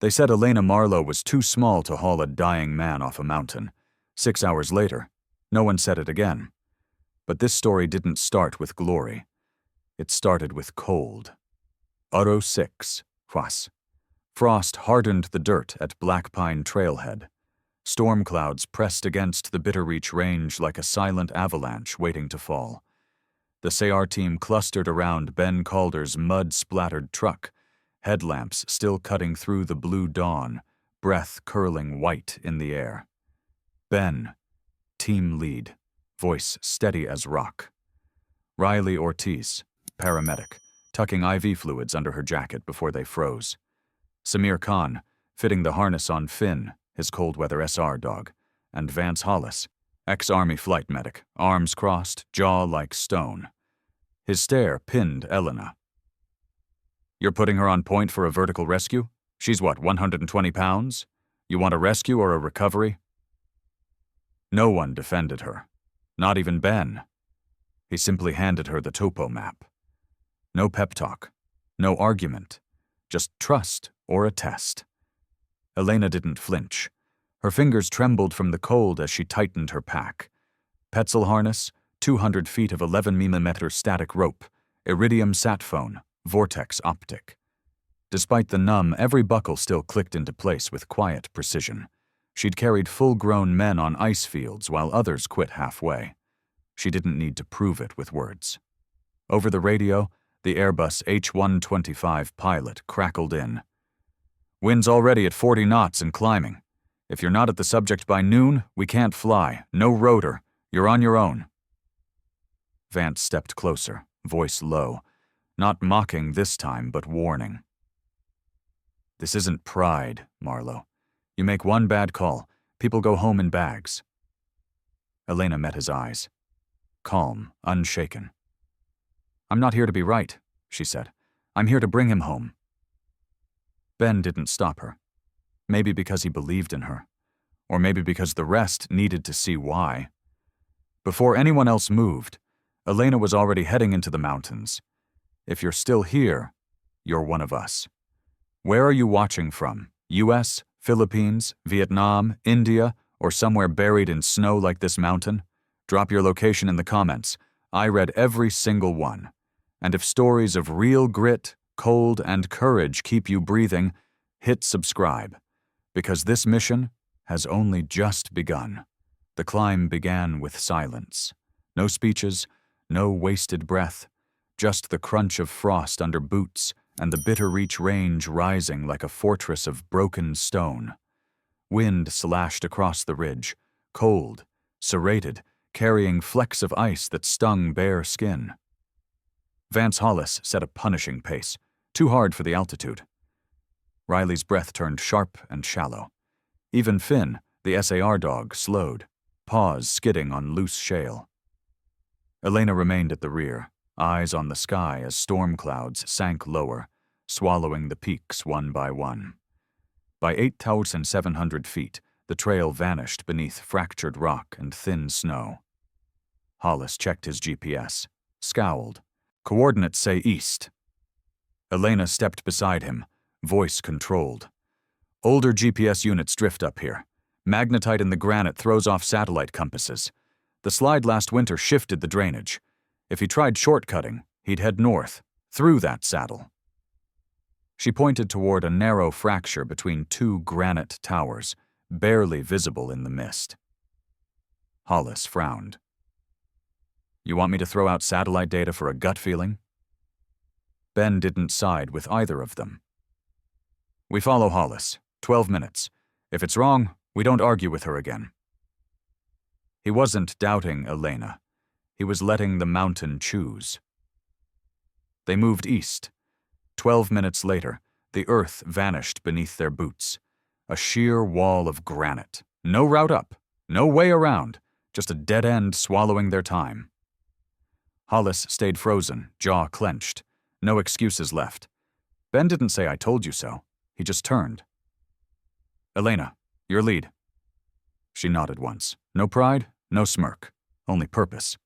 They said Elena Marlowe was too small to haul a dying man off a mountain. 6 hours later, no one said it again. But this story didn't start with glory. It started with cold. Aro 6, Huas. Frost hardened the dirt at Blackpine Trailhead. Storm clouds pressed against the Bitterreach Range like a silent avalanche waiting to fall. The SAR team clustered around Ben Calder's mud-splattered truck, headlamps still cutting through the blue dawn, breath curling white in the air. Ben, team lead, voice steady as rock. Riley Ortiz, paramedic, tucking IV fluids under her jacket before they froze. Samir Khan, fitting the harness on Finn, his cold-weather SR dog, and Vance Hollis, ex-Army flight medic, arms crossed, jaw like stone. His stare pinned Elena. "You're putting her on point for a vertical rescue? She's what, 120 pounds? You want a rescue or a recovery?" No one defended her. Not even Ben. He simply handed her the topo map. No pep talk. No argument. Just trust or a test. Elena didn't flinch. Her fingers trembled from the cold as she tightened her pack. Petzl harness, 200 feet of 11mm static rope, iridium sat phone, vortex optic. Despite the numb, every buckle still clicked into place with quiet precision. She'd carried full-grown men on ice fields while others quit halfway. She didn't need to prove it with words. Over the radio, the Airbus H-125 pilot crackled in. "Wind's already at 40 knots and climbing. If you're not at the subject by noon, we can't fly. No rotor. You're on your own." Vance stepped closer, voice low, not mocking this time, but warning. "This isn't pride, Marlowe. You make one bad call, people go home in bags." Elena met his eyes. Calm, unshaken. "I'm not here to be right," she said. "I'm here to bring him home." Ben didn't stop her. Maybe because he believed in her, or maybe because the rest needed to see why. Before anyone else moved, Elena was already heading into the mountains. "If you're still here, you're one of us. Where are you watching from? US, Philippines, Vietnam, India, or somewhere buried in snow like this mountain? Drop your location in the comments. I read every single one. And if stories of real grit, cold, and courage keep you breathing, hit subscribe. Because this mission has only just begun." The climb began with silence. No speeches, no wasted breath, just the crunch of frost under boots and the Bitterreach Range rising like a fortress of broken stone. Wind slashed across the ridge, cold, serrated, carrying flecks of ice that stung bare skin. Vance Hollis set a punishing pace, too hard for the altitude. Riley's breath turned sharp and shallow. Even Finn, the SAR dog, slowed, paws skidding on loose shale. Elena remained at the rear, eyes on the sky as storm clouds sank lower, swallowing the peaks one by one. By 8,700 feet, the trail vanished beneath fractured rock and thin snow. Hollis checked his GPS, scowled. "Coordinates say east." Elena stepped beside him, voice controlled. "Older GPS units drift up here. Magnetite in the granite throws off satellite compasses. The slide last winter shifted the drainage. If he tried shortcutting, he'd head north, through that saddle." She pointed toward a narrow fracture between two granite towers, barely visible in the mist. Hollis frowned. "You want me to throw out satellite data for a gut feeling?" Ben didn't side with either of them. "We follow Hollis. 12 minutes. If it's wrong, we don't argue with her again." He wasn't doubting Elena. He was letting the mountain choose. They moved east. 12 minutes later, the earth vanished beneath their boots. A sheer wall of granite. No route up. No way around. Just a dead end swallowing their time. Hollis stayed frozen, jaw clenched. No excuses left. Ben didn't say "I told you so." He just turned. "Elena, your lead." She nodded once. No pride, no smirk. Only purpose.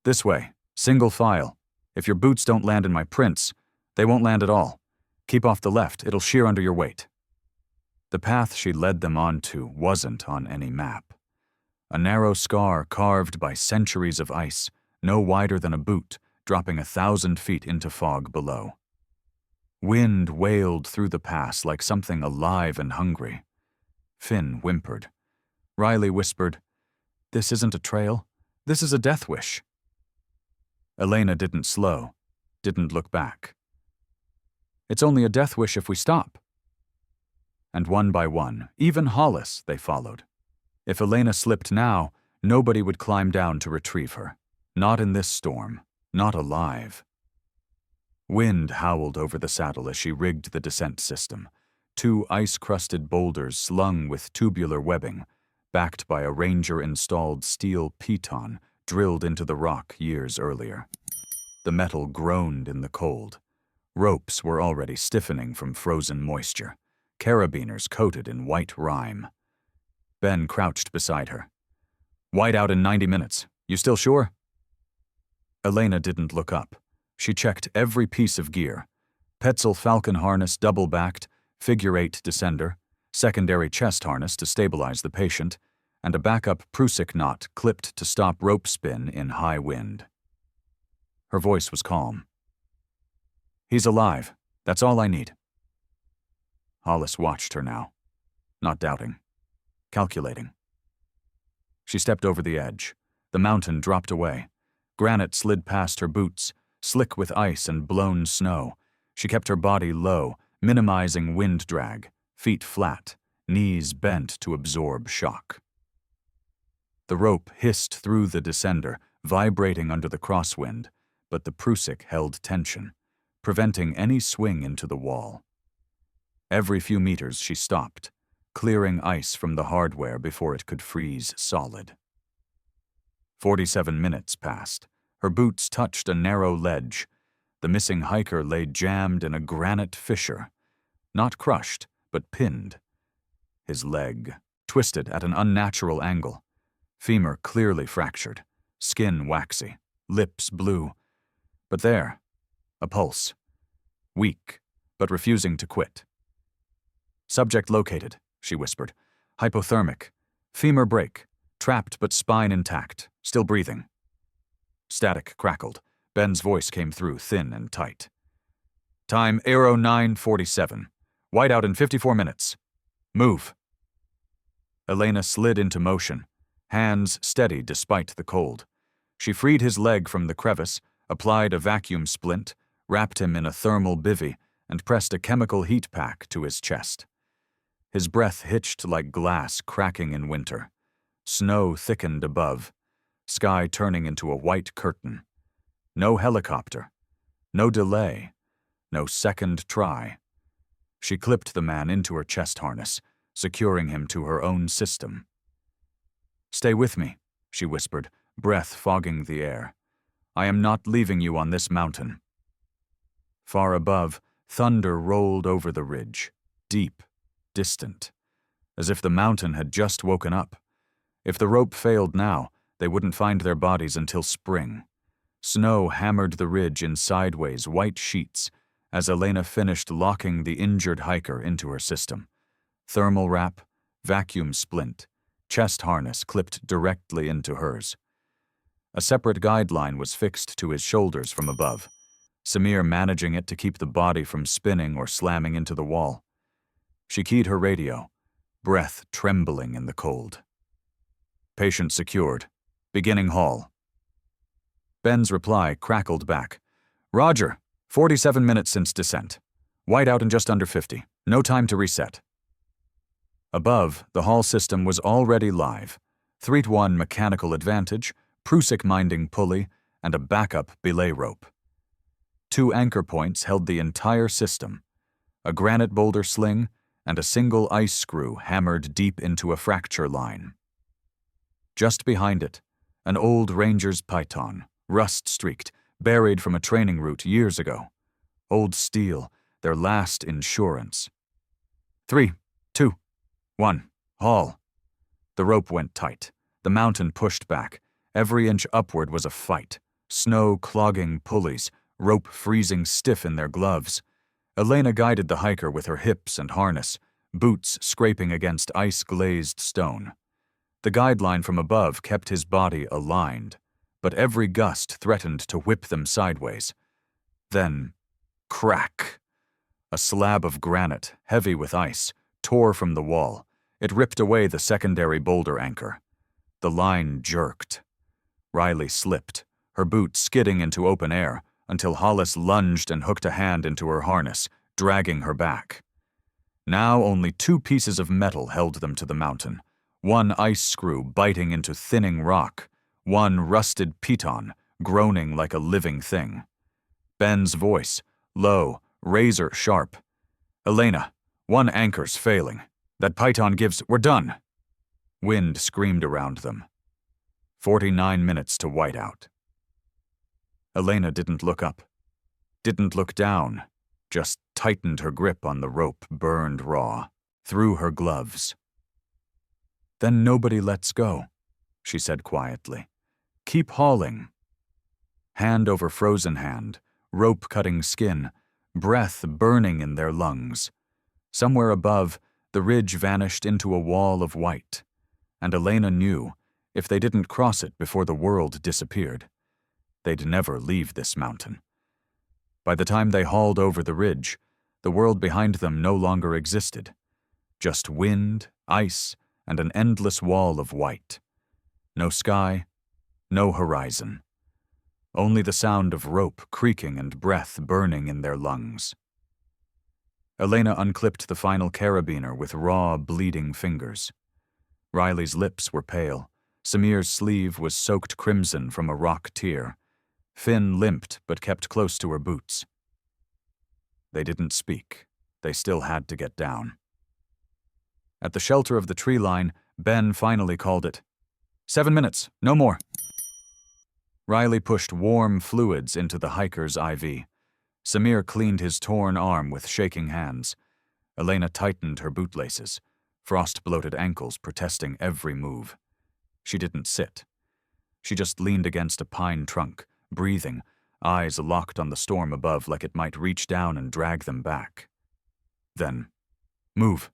"This way. Single file. If your boots don't land in my prints, they won't land at all. Keep off the left. It'll shear under your weight." The path she led them onto wasn't on any map. A narrow scar carved by centuries of ice, no wider than a boot, dropping 1,000 feet into fog below. Wind wailed through the pass like something alive and hungry. Finn whimpered. Riley whispered, "This isn't a trail. This is a death wish." Elena didn't slow, didn't look back. "It's only a death wish if we stop." And one by one, even Hollis, they followed. If Elena slipped now, nobody would climb down to retrieve her. Not in this storm, not alive. Wind howled over the saddle as she rigged the descent system. 2 ice-crusted boulders slung with tubular webbing, backed by a Ranger-installed steel piton drilled into the rock years earlier. The metal groaned in the cold. Ropes were already stiffening from frozen moisture, carabiners coated in white rime. Ben crouched beside her. "Whiteout in 90 minutes. You still sure?" Elena didn't look up. She checked every piece of gear. Petzl Falcon harness double-backed, figure-8 descender, secondary chest harness to stabilize the patient, and a backup Prusik knot clipped to stop rope spin in high wind. Her voice was calm. "He's alive. That's all I need." Hollis watched her now, not doubting, calculating. She stepped over the edge. The mountain dropped away. Granite slid past her boots, slick with ice and blown snow. She kept her body low, minimizing wind drag, feet flat, knees bent to absorb shock. The rope hissed through the descender, vibrating under the crosswind, but the Prusik held tension, preventing any swing into the wall. Every few meters she stopped, clearing ice from the hardware before it could freeze solid. 47 minutes passed. Her boots touched a narrow ledge. The missing hiker lay jammed in a granite fissure, not crushed, but pinned. His leg, twisted at an unnatural angle. Femur clearly fractured, skin waxy, lips blue. But there, a pulse. Weak, but refusing to quit. "Subject located," she whispered. "Hypothermic. Femur break. Trapped but spine intact. Still breathing." Static crackled. Ben's voice came through, thin and tight. "Time Aero 9:47. Whiteout in 54 minutes. Move." Elena slid into motion, hands steady despite the cold. She freed his leg from the crevice, applied a vacuum splint, wrapped him in a thermal bivvy, and pressed a chemical heat pack to his chest. His breath hitched like glass cracking in winter. Snow thickened above, sky turning into a white curtain. No helicopter, no delay, no second try. She clipped the man into her chest harness, securing him to her own system. "Stay with me," she whispered, breath fogging the air. "I am not leaving you on this mountain." Far above, thunder rolled over the ridge, deep, distant, as if the mountain had just woken up. If the rope failed now, they wouldn't find their bodies until spring. Snow hammered the ridge in sideways white sheets as Elena finished locking the injured hiker into her system. Thermal wrap, vacuum splint, chest harness clipped directly into hers. A separate guideline was fixed to his shoulders from above, Samir managing it to keep the body from spinning or slamming into the wall. She keyed her radio, breath trembling in the cold. "Patient secured. Beginning haul." Ben's reply crackled back. "Roger. 47 minutes since descent. Whiteout in just under 50. No time to reset." Above, the haul system was already live. 3-1 mechanical advantage, Prusik minding pulley, and a backup belay rope. 2 anchor points held the entire system. A granite boulder sling and a single ice screw hammered deep into a fracture line. Just behind it, an old Ranger's python, rust-streaked, buried from a training route years ago. Old steel, their last insurance. 3, 2, 1, haul. The rope went tight. The mountain pushed back. Every inch upward was a fight. Snow clogging pulleys, rope freezing stiff in their gloves. Elena guided the hiker with her hips and harness, boots scraping against ice-glazed stone. The guideline from above kept his body aligned, but every gust threatened to whip them sideways. Then, crack! A slab of granite, heavy with ice, tore from the wall. It ripped away the secondary boulder anchor. The line jerked. Riley slipped, her boot skidding into open air, until Hollis lunged and hooked a hand into her harness, dragging her back. Now only 2 pieces of metal held them to the mountain, one ice screw biting into thinning rock, one rusted piton groaning like a living thing. Ben's voice, low, razor sharp. "Elena, one anchor's failing. That piton gives— We're done!" Wind screamed around them. 49 minutes to whiteout. Elena didn't look up, didn't look down, just tightened her grip on the rope burned raw, through her gloves. "Then nobody lets go," she said quietly. "Keep hauling." Hand over frozen hand, rope cutting skin, breath burning in their lungs. Somewhere above, the ridge vanished into a wall of white, and Elena knew, if they didn't cross it before the world disappeared, they'd never leave this mountain. By the time they hauled over the ridge, the world behind them no longer existed. Just wind, ice, and an endless wall of white. No sky, no horizon. Only the sound of rope creaking and breath burning in their lungs. Elena unclipped the final carabiner with raw, bleeding fingers. Riley's lips were pale. Samir's sleeve was soaked crimson from a rock tear. Finn limped but kept close to her boots. They didn't speak. They still had to get down. At the shelter of the tree line, Ben finally called it. 7 minutes, no more. Riley pushed warm fluids into the hiker's IV. Samir cleaned his torn arm with shaking hands. Elena tightened her bootlaces, frost-bloated ankles protesting every move. She didn't sit. She just leaned against a pine trunk, breathing, eyes locked on the storm above like it might reach down and drag them back. Then, move.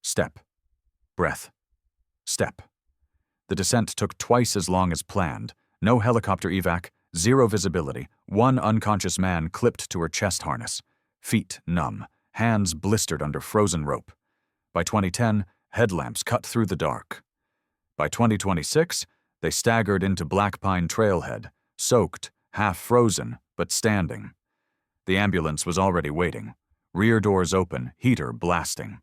Step. Breath. Step. The descent took twice as long as planned. No helicopter evac, 0 visibility, 1 unconscious man clipped to her chest harness. Feet numb, hands blistered under frozen rope. By 2010, headlamps cut through the dark. By 2026, they staggered into Blackpine Trailhead, soaked, half frozen, but standing. The ambulance was already waiting. Rear doors open, heater blasting.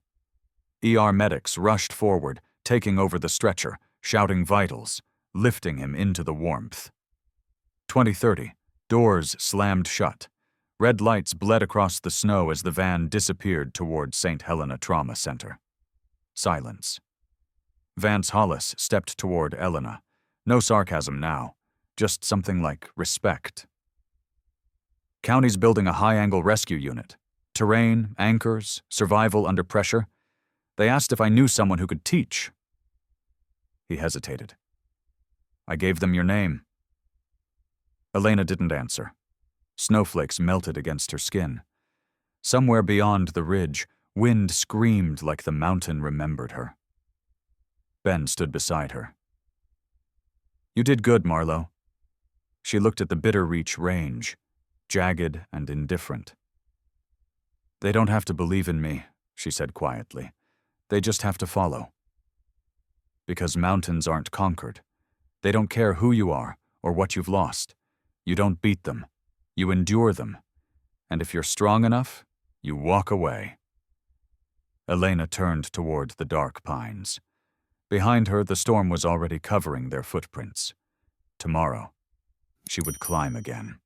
ER medics rushed forward, taking over the stretcher, shouting vitals, lifting him into the warmth. 2030, doors slammed shut. Red lights bled across the snow as the van disappeared toward St. Helena Trauma Center. Silence. Vance Hollis stepped toward Elena. No sarcasm now, just something like respect. "County's building a high-angle rescue unit. Terrain, anchors, survival under pressure. They asked if I knew someone who could teach." He hesitated. "I gave them your name." Elena didn't answer. Snowflakes melted against her skin. Somewhere beyond the ridge, wind screamed like the mountain remembered her. Ben stood beside her. "You did good, Marlowe." She looked at the Bitterreach Range, jagged and indifferent. "They don't have to believe in me," she said quietly. "They just have to follow. Because mountains aren't conquered. They don't care who you are or what you've lost. You don't beat them. You endure them. And if you're strong enough, you walk away." Elena turned toward the dark pines. Behind her, the storm was already covering their footprints. Tomorrow, she would climb again.